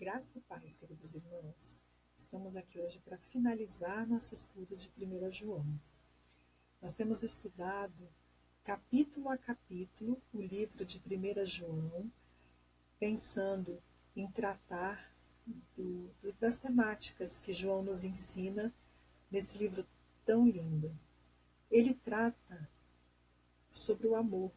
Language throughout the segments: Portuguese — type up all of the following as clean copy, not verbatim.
Graça e paz, queridos irmãos. Estamos aqui hoje para finalizar nosso estudo de 1 João. Nós temos estudado capítulo a capítulo o livro de 1 João, pensando em tratar das temáticas que João nos ensina nesse livro tão lindo. Ele trata sobre o amor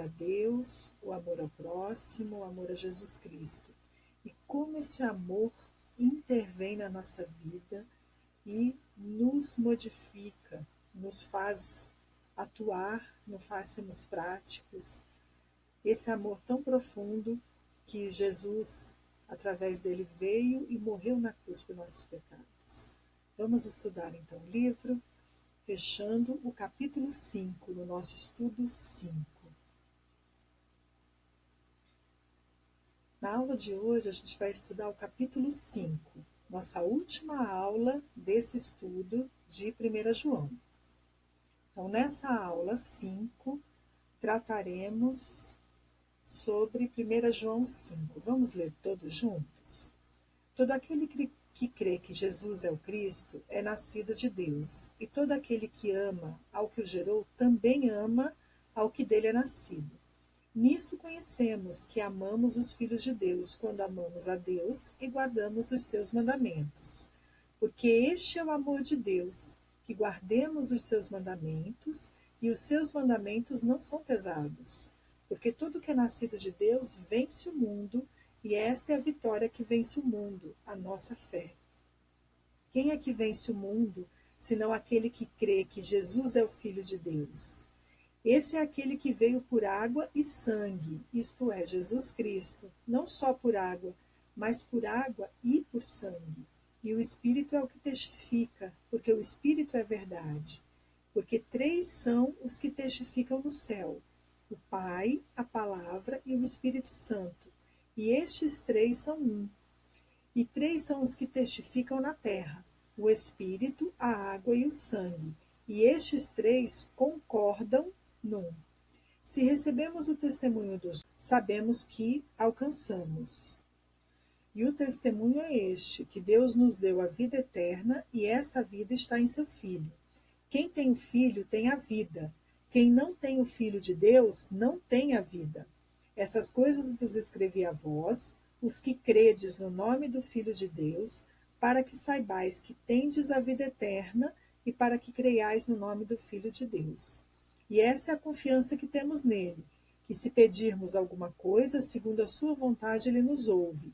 a Deus, o amor ao próximo, o amor a Jesus Cristo. E como esse amor intervém na nossa vida e nos modifica, nos faz atuar, nos faz sermos práticos. Esse amor tão profundo que Jesus, através dele, veio e morreu na cruz por nossos pecados. Vamos estudar então o livro, fechando o capítulo 5, no nosso estudo 5. Na aula de hoje, a gente vai estudar o capítulo 5, nossa última aula desse estudo de 1 João. Então, nessa aula 5, trataremos sobre 1 João 5. Vamos ler todos juntos? Todo aquele que crê que Jesus é o Cristo é nascido de Deus, e todo aquele que ama ao que o gerou também ama ao que dele é nascido. Nisto conhecemos que amamos os filhos de Deus, quando amamos a Deus e guardamos os seus mandamentos. Porque este é o amor de Deus, que guardemos os seus mandamentos, e os seus mandamentos não são pesados. Porque tudo que é nascido de Deus vence o mundo, e esta é a vitória que vence o mundo, a nossa fé. Quem é que vence o mundo, senão aquele que crê que Jesus é o Filho de Deus? Esse é aquele que veio por água e sangue, isto é, Jesus Cristo, não só por água, mas por água e por sangue. E o Espírito é o que testifica, porque o Espírito é verdade. Porque 3 são os que testificam no céu: o Pai, a Palavra e o Espírito Santo. E estes 3 são um. E 3 são os que testificam na terra: o Espírito, a água e o sangue. E estes 3 concordam num. Se recebemos o testemunho dos, sabemos que alcançamos. E o testemunho é este, que Deus nos deu a vida eterna, e essa vida está em seu Filho. Quem tem o Filho tem a vida. Quem não tem o Filho de Deus não tem a vida. Essas coisas vos escrevi a vós, os que credes no nome do Filho de Deus, para que saibais que tendes a vida eterna e para que creiais no nome do Filho de Deus. E essa é a confiança que temos nele, que se pedirmos alguma coisa, segundo a sua vontade, ele nos ouve.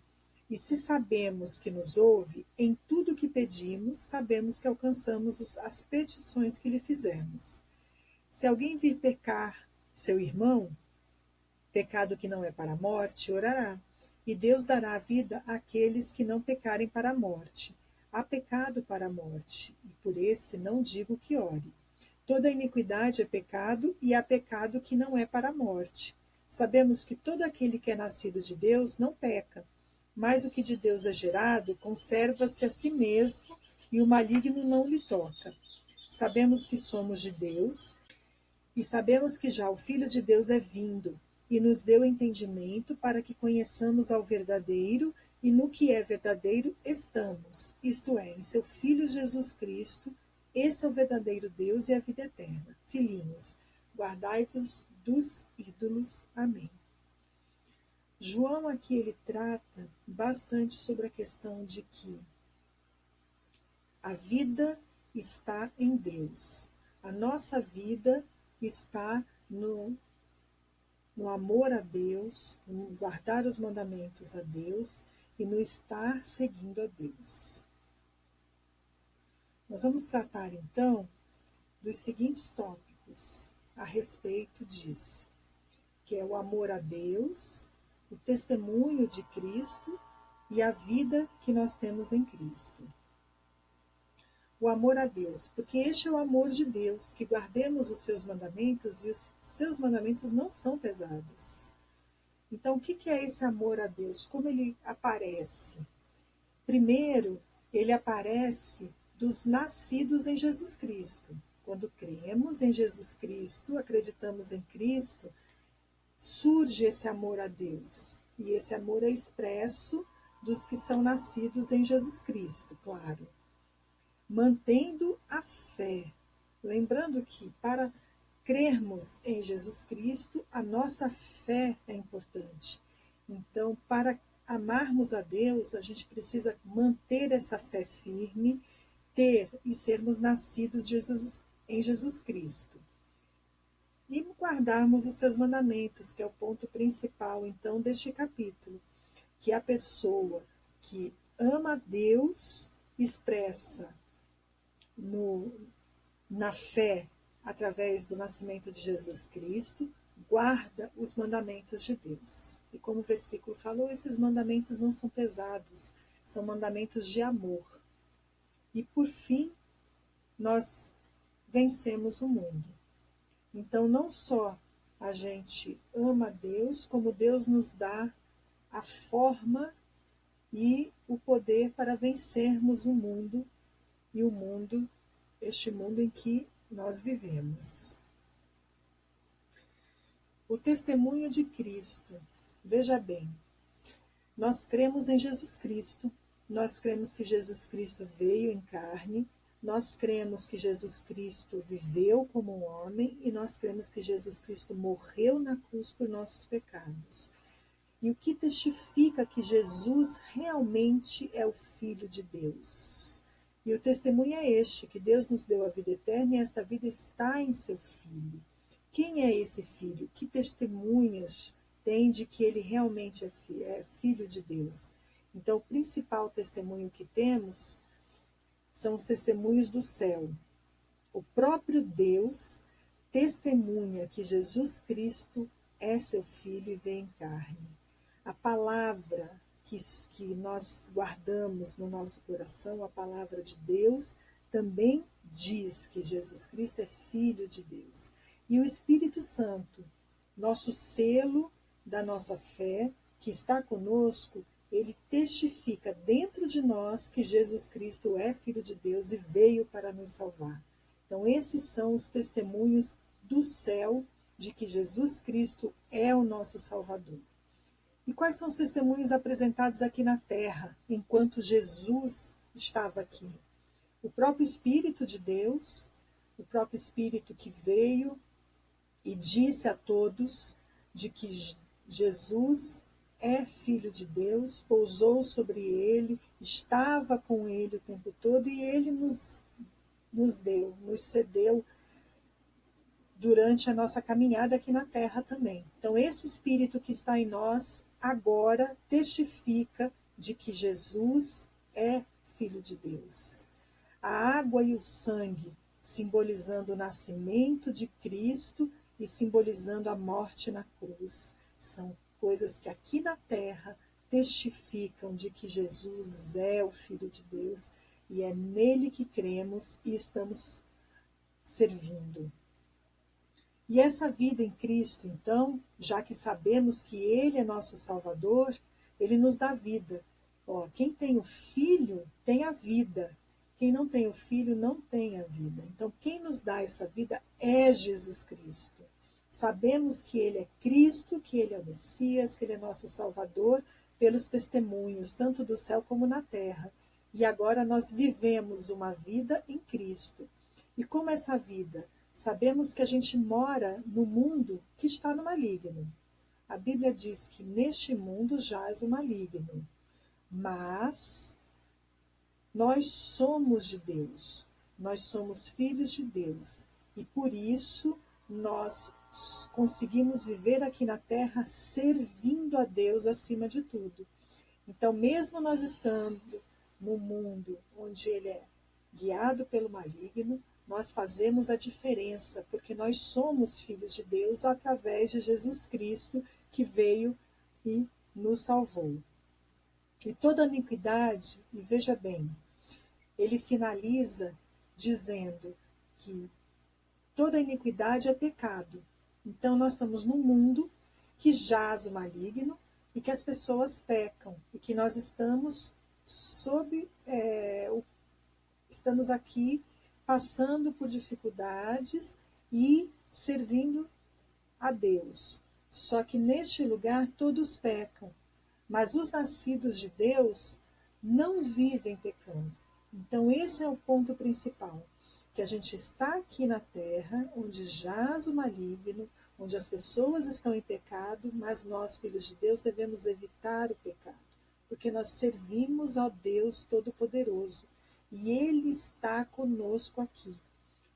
E se sabemos que nos ouve, em tudo o que pedimos, sabemos que alcançamos as petições que lhe fizemos. Se alguém vir pecar seu irmão, pecado que não é para a morte, orará, e Deus dará a vida àqueles que não pecarem para a morte. Há pecado para a morte, e por esse não digo que ore. Toda iniquidade é pecado, e há pecado que não é para a morte. Sabemos que todo aquele que é nascido de Deus não peca, mas o que de Deus é gerado conserva-se a si mesmo, e o maligno não lhe toca. Sabemos que somos de Deus, e sabemos que já o Filho de Deus é vindo, e nos deu entendimento para que conheçamos ao verdadeiro, e no que é verdadeiro estamos, isto é, em seu Filho Jesus Cristo. Esse é o verdadeiro Deus e a vida eterna. Filhinhos, guardai-vos dos ídolos. Amém. João aqui ele trata bastante sobre a questão de que a vida está em Deus. A nossa vida está no amor a Deus, no guardar os mandamentos a Deus e no estar seguindo a Deus. Nós vamos tratar, então, dos seguintes tópicos a respeito disso, que é o amor a Deus, o testemunho de Cristo e a vida que nós temos em Cristo. O amor a Deus, porque este é o amor de Deus, que guardemos os seus mandamentos, e os seus mandamentos não são pesados. Então, o que é esse amor a Deus? Como ele aparece? Primeiro, ele aparece dos nascidos em Jesus Cristo. Quando cremos em Jesus Cristo, acreditamos em Cristo, surge esse amor a Deus. E esse amor é expresso dos que são nascidos em Jesus Cristo, claro. Mantendo a fé. Lembrando que para crermos em Jesus Cristo, a nossa fé é importante. Então, para amarmos a Deus, a gente precisa manter essa fé firme, ter e sermos nascidos em Jesus Cristo. E guardarmos os seus mandamentos, que é o ponto principal, então, deste capítulo, que a pessoa que ama a Deus expressa na fé, através do nascimento de Jesus Cristo, guarda os mandamentos de Deus. E como o versículo falou, esses mandamentos não são pesados, são mandamentos de amor. E por fim, nós vencemos o mundo. Então, não só a gente ama a Deus, como Deus nos dá a forma e o poder para vencermos o mundo e este mundo em que nós vivemos. O testemunho de Cristo. Veja bem, nós cremos em Jesus Cristo, nós cremos que Jesus Cristo veio em carne, nós cremos que Jesus Cristo viveu como um homem e nós cremos que Jesus Cristo morreu na cruz por nossos pecados. E o que testifica que Jesus realmente é o Filho de Deus. E o testemunho é este, que Deus nos deu a vida eterna e esta vida está em seu Filho. Quem é esse Filho? Que testemunhas tem de que ele realmente é Filho de Deus? Então, o principal testemunho que temos são os testemunhos do céu. O próprio Deus testemunha que Jesus Cristo é seu Filho e veio em carne. A palavra que nós guardamos no nosso coração, a palavra de Deus, também diz que Jesus Cristo é Filho de Deus. E o Espírito Santo, nosso selo da nossa fé, que está conosco, ele testifica dentro de nós que Jesus Cristo é Filho de Deus e veio para nos salvar. Então, esses são os testemunhos do céu de que Jesus Cristo é o nosso Salvador. E quais são os testemunhos apresentados aqui na terra, enquanto Jesus estava aqui? O próprio Espírito de Deus, o próprio Espírito que veio e disse a todos de que Jesus é Filho de Deus, pousou sobre ele, estava com ele o tempo todo e ele nos cedeu durante a nossa caminhada aqui na terra também. Então, esse Espírito que está em nós agora testifica de que Jesus é Filho de Deus. A água e o sangue simbolizando o nascimento de Cristo e simbolizando a morte na cruz. São coisas que aqui na terra testificam de que Jesus é o Filho de Deus e é nele que cremos e estamos servindo. E essa vida em Cristo, então, já que sabemos que Ele é nosso Salvador, Ele nos dá vida. Quem tem o Filho tem a vida. Quem não tem o Filho não tem a vida. Então, quem nos dá essa vida é Jesus Cristo. Sabemos que Ele é Cristo, que Ele é o Messias, que Ele é nosso Salvador, pelos testemunhos, tanto do céu como na terra. E agora nós vivemos uma vida em Cristo. E como essa vida? Sabemos que a gente mora no mundo que está no maligno. A Bíblia diz que neste mundo jaz o maligno. Mas nós somos de Deus. Nós somos filhos de Deus. E por isso nós conseguimos viver aqui na terra servindo a Deus acima de tudo. Então, mesmo nós estando no mundo onde ele é guiado pelo maligno, nós fazemos a diferença, porque nós somos filhos de Deus através de Jesus Cristo, que veio e nos salvou. E toda iniquidade, e veja bem, ele finaliza dizendo que toda iniquidade é pecado. Então, nós estamos num mundo que jaz o maligno e que as pessoas pecam, e que nós estamos estamos aqui passando por dificuldades e servindo a Deus. Só que neste lugar todos pecam, Mas os nascidos de Deus não vivem pecando. Então esse é o ponto principal, que a gente está aqui na terra, onde jaz o maligno, onde as pessoas estão em pecado, mas nós, filhos de Deus, devemos evitar o pecado, porque nós servimos ao Deus Todo-Poderoso e Ele está conosco aqui.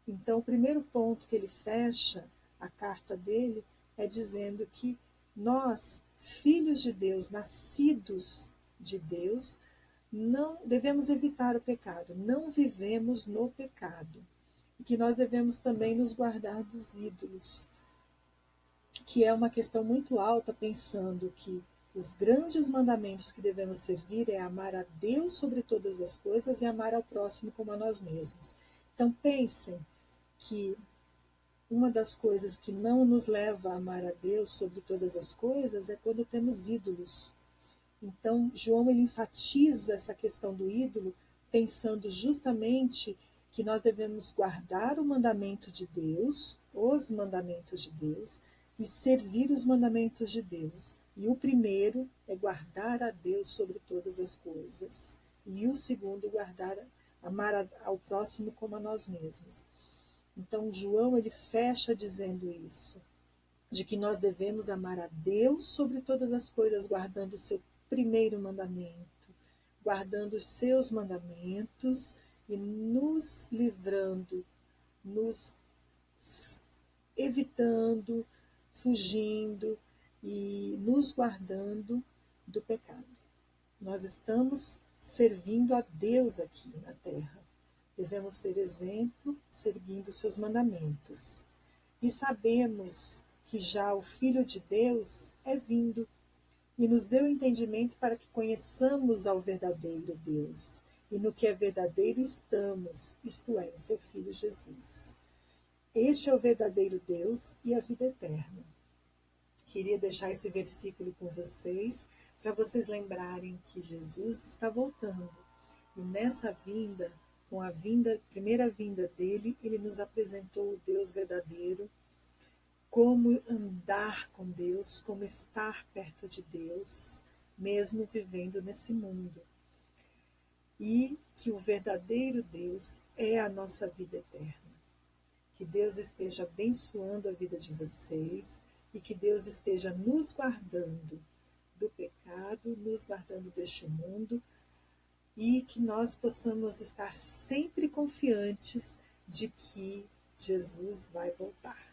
Então, o primeiro ponto que ele fecha a carta dele é dizendo que nós, filhos de Deus, nascidos de Deus, não devemos evitar o pecado, não vivemos no pecado. E que nós devemos também nos guardar dos ídolos, que é uma questão muito alta, pensando que os grandes mandamentos que devemos servir é amar a Deus sobre todas as coisas e amar ao próximo como a nós mesmos. Então pensem que uma das coisas que não nos leva a amar a Deus sobre todas as coisas é quando temos ídolos. Então, João ele enfatiza essa questão do ídolo, pensando justamente que nós devemos guardar o mandamento de Deus, os mandamentos de Deus, e servir os mandamentos de Deus. E o primeiro é guardar a Deus sobre todas as coisas. E o segundo, amar ao próximo como a nós mesmos. Então, João ele fecha dizendo isso, de que nós devemos amar a Deus sobre todas as coisas, guardando o seu primeiro mandamento, guardando os seus mandamentos e nos livrando, nos evitando, fugindo e nos guardando do pecado. Nós estamos servindo a Deus aqui na terra. Devemos ser exemplo, seguindo seus mandamentos. E sabemos que já o Filho de Deus é vindo e nos deu entendimento para que conheçamos ao verdadeiro Deus. E no que é verdadeiro estamos, isto é, em seu Filho Jesus. Este é o verdadeiro Deus e a vida eterna. Queria deixar esse versículo com vocês, para vocês lembrarem que Jesus está voltando. E nessa vinda, com a primeira vinda dele, ele nos apresentou o Deus verdadeiro, como andar com Deus, como estar perto de Deus, mesmo vivendo nesse mundo. E que o verdadeiro Deus é a nossa vida eterna. Que Deus esteja abençoando a vida de vocês e que Deus esteja nos guardando do pecado, nos guardando deste mundo, e que nós possamos estar sempre confiantes de que Jesus vai voltar.